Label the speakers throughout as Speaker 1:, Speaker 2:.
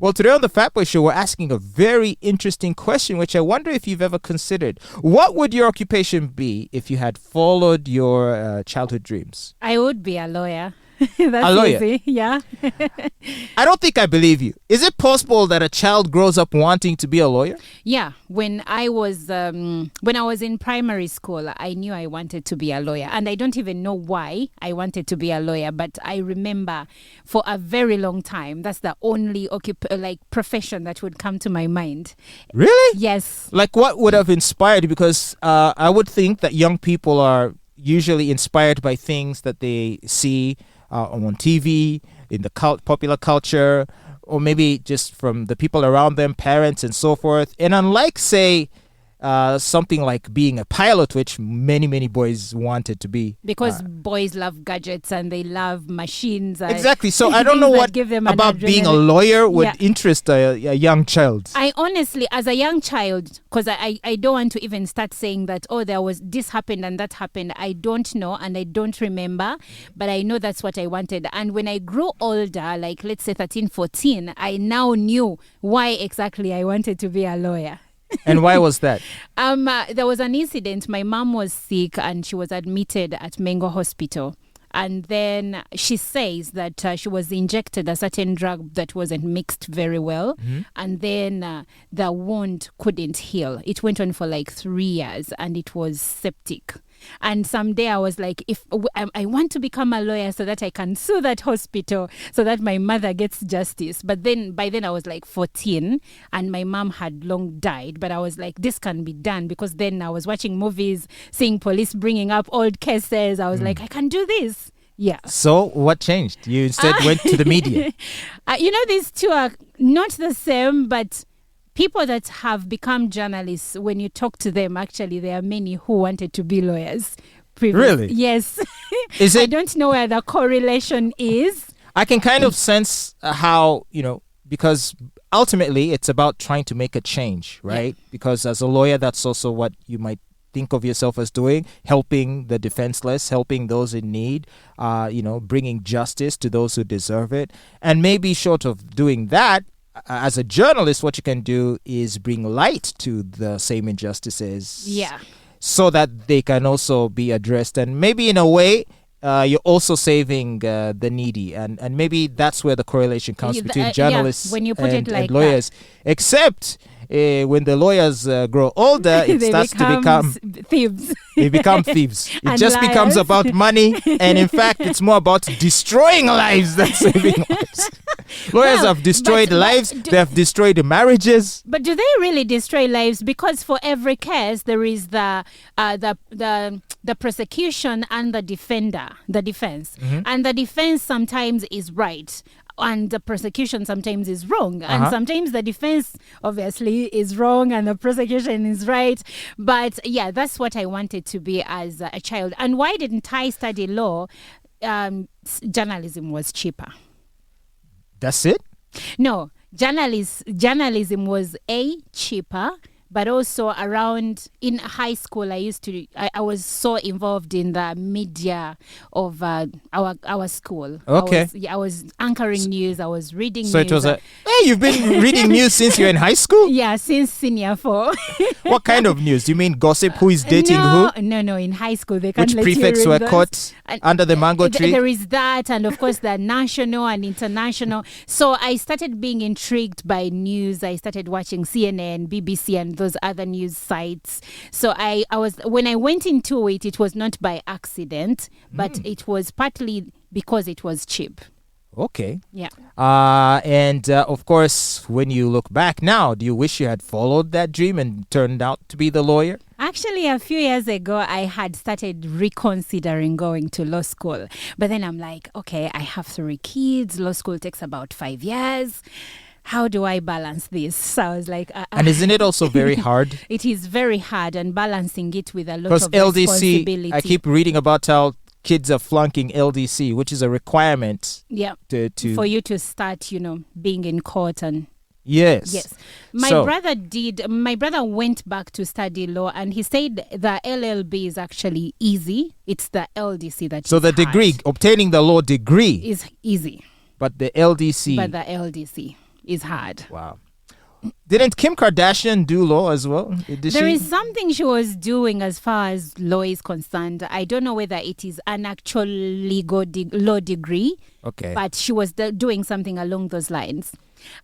Speaker 1: Well, today on the Fatboy Show, we're asking a very interesting question, which I wonder if you've ever considered. What would your occupation be if you had followed your childhood dreams?
Speaker 2: I would be a lawyer. That's
Speaker 1: A lawyer?
Speaker 2: easy. Yeah.
Speaker 1: I don't think I believe you. Is it possible that a child grows up wanting to be a lawyer?
Speaker 2: Yeah. When I was in primary school, I knew I wanted to be a lawyer, and I don't even know why I wanted to be a lawyer. But I remember for a very long time, that's the only profession that would come to my mind.
Speaker 1: Really?
Speaker 2: Yes.
Speaker 1: Like, what would have inspired you? Because I would think that young people are usually inspired by things that they see on TV, in the popular culture, or maybe just from the people around them, parents and so forth. And unlike, say, something like being a pilot, which many boys wanted to be.
Speaker 2: Because boys love gadgets and they love machines.
Speaker 1: Exactly. So I don't know what about being a lawyer would interest a young child.
Speaker 2: I honestly, as a young child, because I don't want to even start saying that, this happened and that happened. I don't know and I don't remember, but I know that's what I wanted. And when I grew older, like let's say 13, 14, I now knew why exactly I wanted to be a lawyer.
Speaker 1: And why was that?
Speaker 2: There was an incident. My mom was sick and she was admitted at Mengo Hospital. And then she says that she was injected a certain drug that wasn't mixed very well. Mm-hmm. And then the wound couldn't heal. It went on for like 3 years and it was septic. And someday I was like, if I want to become a lawyer so that I can sue that hospital so that my mother gets justice. But then by then I was like 14 and my mom had long died. But I was like, this can be done, because then I was watching movies, seeing police bringing up old cases. I was like, I can do this. Yeah.
Speaker 1: So what changed? You instead went to the media.
Speaker 2: These two are not the same, but people that have become journalists, when you talk to them, actually, there are many who wanted to be lawyers.
Speaker 1: Really?
Speaker 2: Yes.
Speaker 1: Is it?
Speaker 2: I don't know where the correlation is.
Speaker 1: I can kind of sense how, because ultimately it's about trying to make a change, right? Yeah. Because as a lawyer, that's also what you might think of yourself as doing, helping the defenseless, helping those in need, bringing justice to those who deserve it. And maybe short of doing that, as a journalist, what you can do is bring light to the same injustices.
Speaker 2: Yeah.
Speaker 1: So that they can also be addressed. And maybe in a way, you're also saving the needy. And maybe that's where the correlation comes between journalists
Speaker 2: when you put
Speaker 1: and
Speaker 2: it like
Speaker 1: lawyers.
Speaker 2: That.
Speaker 1: Except when the lawyers grow older, it starts to become
Speaker 2: thieves.
Speaker 1: They become thieves. It just
Speaker 2: liars.
Speaker 1: becomes about money. And in fact, it's more about destroying lives than saving lives. Lawyers have destroyed lives. They have destroyed marriages.
Speaker 2: But do they really destroy lives? Because for every case, there is the prosecution and the defense. Mm-hmm. And the defense sometimes is right, and the prosecution sometimes is wrong. And sometimes the defense obviously is wrong and the prosecution is right. But yeah, that's what I wanted to be as a child. And why didn't I study law? Journalism was cheaper.
Speaker 1: That's it?
Speaker 2: No, journalism was cheaper, but also around in high school, I was so involved in the media of our school.
Speaker 1: Okay.
Speaker 2: I was anchoring news. I was reading news.
Speaker 1: So it was you've been reading news since you're in high school?
Speaker 2: Yeah, since senior 4.
Speaker 1: What kind of news? Do you mean gossip? Who is dating who?
Speaker 2: No, in high school they can't let you read.
Speaker 1: Which prefects were caught under the mango tree?
Speaker 2: There is that, and of course the national and international. So I started being intrigued by news. I started watching CNN, BBC, and those other news sites. So I was, when I went into it, it was not by accident, but it was partly because it was cheap.
Speaker 1: Okay.
Speaker 2: Yeah.
Speaker 1: And of course, when you look back now, do you wish you had followed that dream and turned out to be the lawyer?
Speaker 2: Actually, a few years ago, I had started reconsidering going to law school. But then I'm like, okay, I have 3 kids. Law school takes about 5 years. How do I balance this? So I was like...
Speaker 1: and isn't it also very hard?
Speaker 2: It is very hard, and balancing it with a lot of
Speaker 1: LDC,
Speaker 2: responsibility.
Speaker 1: I keep reading about how kids are flunking LDC, which is a requirement.
Speaker 2: Yeah.
Speaker 1: To
Speaker 2: for you to start, being in court and...
Speaker 1: Yes.
Speaker 2: My brother went back to study law, and he said the LLB is actually easy. It's the LDC that
Speaker 1: so
Speaker 2: is
Speaker 1: the degree,
Speaker 2: hard.
Speaker 1: obtaining the law degree
Speaker 2: is easy.
Speaker 1: But the LDC.
Speaker 2: But the LDC is hard.
Speaker 1: Wow. Didn't Kim Kardashian do law as well?
Speaker 2: There is something she was doing as far as law is concerned. I don't know whether it is an actual law degree.
Speaker 1: Okay.
Speaker 2: But she was doing something along those lines.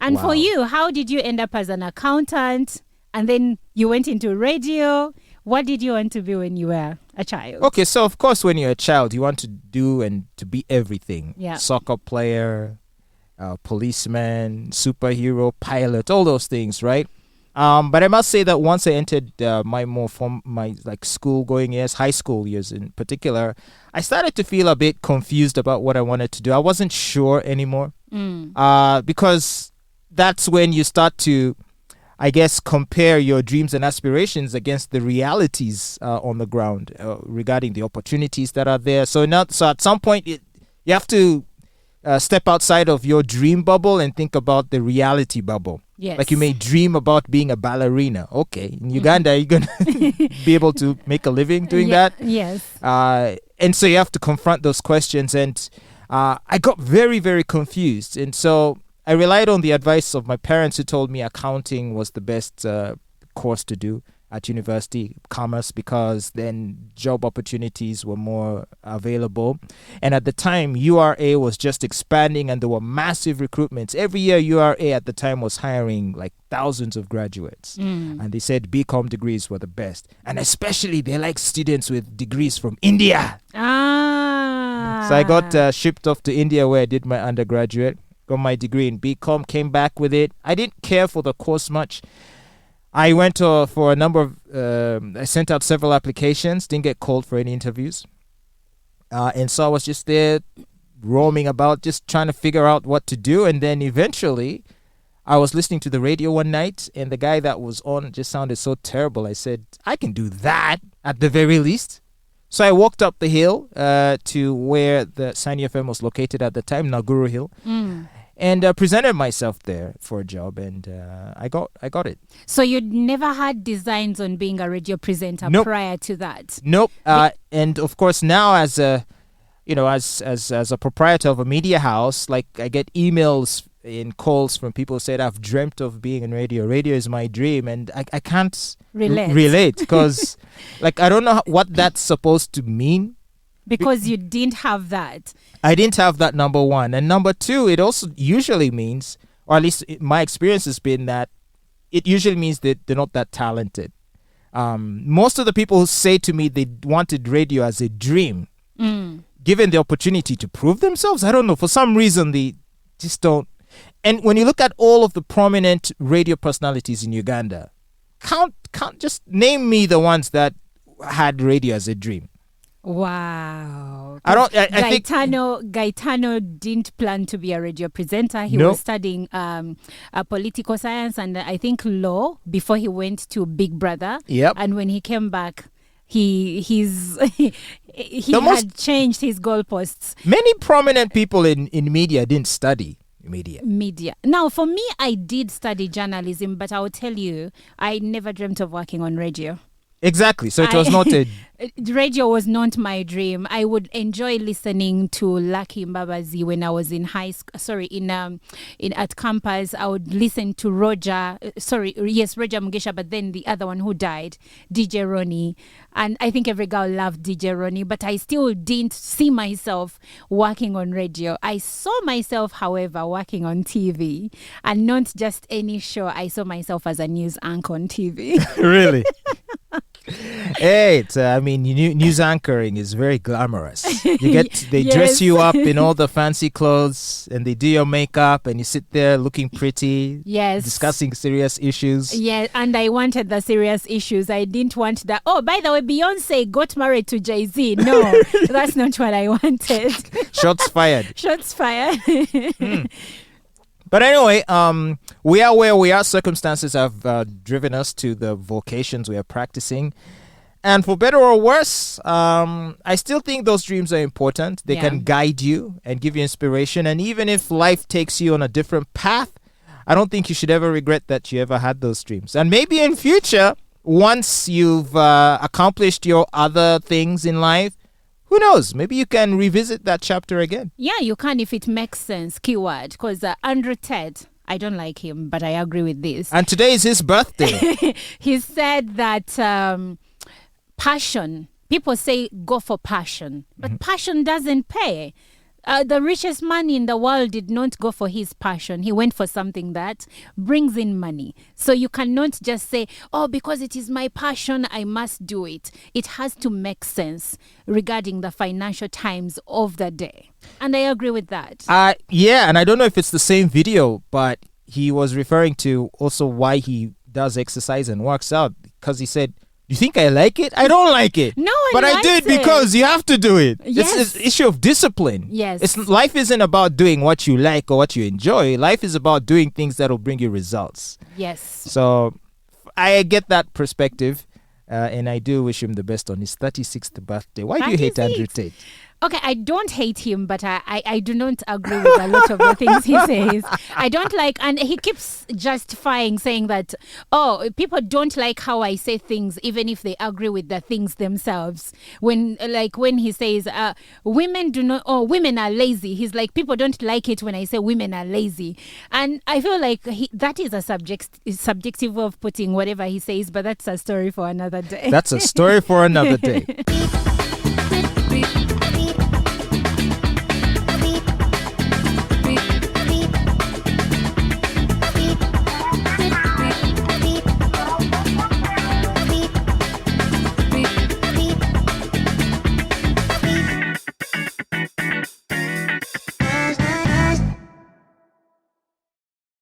Speaker 2: And
Speaker 1: Wow.
Speaker 2: for you, how did you end up as an accountant? And then you went into radio. What did you want to be when you were a child?
Speaker 1: Okay, so of course when you're a child, you want to do and to be everything.
Speaker 2: Yeah.
Speaker 1: Soccer player, policeman, superhero, pilot, all those things, right? But I must say that once I entered my school going years, high school years in particular, I started to feel a bit confused about what I wanted to do. I wasn't sure anymore. Because that's when you start to, I guess, compare your dreams and aspirations against the realities on the ground regarding the opportunities that are there. So at some point, you have to step outside of your dream bubble and think about the reality bubble.
Speaker 2: Yes.
Speaker 1: Like you may dream about being a ballerina. Okay, in Uganda, you're going to be able to make a living doing that?
Speaker 2: Yes.
Speaker 1: And so you have to confront those questions. And I got very, very confused. And so I relied on the advice of my parents who told me accounting was the best course to do at university, commerce, because then job opportunities were more available. And at the time, URA was just expanding and there were massive recruitments. Every year, URA at the time was hiring like thousands of graduates. And they said BCom degrees were the best. And especially they like students with degrees from India. So I got shipped off to India where I did my undergraduate, got my degree in BCom, came back with it. I didn't care for the course much. I went for a number of, I sent out several applications, didn't get called for any interviews. And so I was just there roaming about, just trying to figure out what to do. And then eventually I was listening to the radio one night and the guy that was on just sounded so terrible. I said, I can do that at the very least. So I walked up the hill to where the Sani FM was located at the time, Naguru Hill. And presented myself there for a job, and I got it.
Speaker 2: So you'd never had designs on being a radio presenter prior to that?
Speaker 1: Nope. And of course now as a, as a proprietor of a media house, like I get emails and calls from people who said I've dreamt of being in radio. Radio is my dream, and I can't relate because like I don't know what that's supposed to mean.
Speaker 2: Because you didn't have that.
Speaker 1: I didn't have that, number one. And number two, it also usually means, or at least my experience has been that it usually means that they're not that talented. Most of the people who say to me they wanted radio as a dream, given the opportunity to prove themselves, I don't know, for some reason they just don't. And when you look at all of the prominent radio personalities in Uganda, can't just name me the ones that had radio as a dream.
Speaker 2: Wow.
Speaker 1: I think
Speaker 2: Gaetano didn't plan to be a radio presenter. He was studying political science and I think law before he went to Big Brother.
Speaker 1: Yep.
Speaker 2: And when he came back, he had changed his goalposts.
Speaker 1: Many prominent people in media didn't study media.
Speaker 2: Now, for me, I did study journalism, but I will tell you, I never dreamt of working on radio.
Speaker 1: Exactly. So it was not a...
Speaker 2: Radio was not my dream. I would enjoy listening to Lucky Mbabazi when I was in high school. At campus, I would listen to Roger Mugisha, but then the other one who died, DJ Ronnie. And I think every girl loved DJ Ronnie, but I still didn't see myself working on radio. I saw myself, however, working on TV, and not just any show. I saw myself as a news anchor on TV.
Speaker 1: Really? Hey, news anchoring is very glamorous. They dress you up in all the fancy clothes and they do your makeup and you sit there looking pretty.
Speaker 2: Yes.
Speaker 1: Discussing serious issues.
Speaker 2: Yeah, and I wanted the serious issues. I didn't want that. Oh, by the way, Beyonce got married to Jay-Z. No, that's not what I wanted.
Speaker 1: Shots fired.
Speaker 2: Shots fired.
Speaker 1: But anyway, we are where we are. Circumstances have driven us to the vocations we are practicing. And for better or worse, I still think those dreams are important. They can guide you and give you inspiration. And even if life takes you on a different path, I don't think you should ever regret that you ever had those dreams. And maybe in future, once you've accomplished your other things in life, who knows? Maybe you can revisit that chapter again.
Speaker 2: Yeah, you can if it makes sense. Keyword. Because Andrew Ted, I don't like him, but I agree with this.
Speaker 1: And today is his birthday.
Speaker 2: He said that passion, people say go for passion, but passion doesn't pay. The richest man in the world did not go for his passion. He went for something that brings in money. So you cannot just say, oh, because it is my passion, I must do it. It has to make sense regarding the financial times of the day. And I agree with that.
Speaker 1: Yeah, and I don't know if it's the same video, but he was referring to also why he does exercise and works out, because he said, you think I like it? I don't like it.
Speaker 2: No,
Speaker 1: but I do it because you have to do it.
Speaker 2: Yes.
Speaker 1: It's an issue of discipline.
Speaker 2: Yes.
Speaker 1: Life isn't about doing what you like or what you enjoy. Life is about doing things that will bring you results.
Speaker 2: Yes.
Speaker 1: So I get that perspective, and I do wish him the best on his 36th birthday. Why do you hate Andrew Tate?
Speaker 2: Okay, I don't hate him, but I do not agree with a lot of the things he says. I don't like, and he keeps justifying, saying that, oh, people don't like how I say things, even if they agree with the things themselves. When he says, women are lazy, he's like, people don't like it when I say women are lazy. And I feel like that is a subjective way of putting whatever he says, but that's a story for another day.
Speaker 1: That's a story for another day.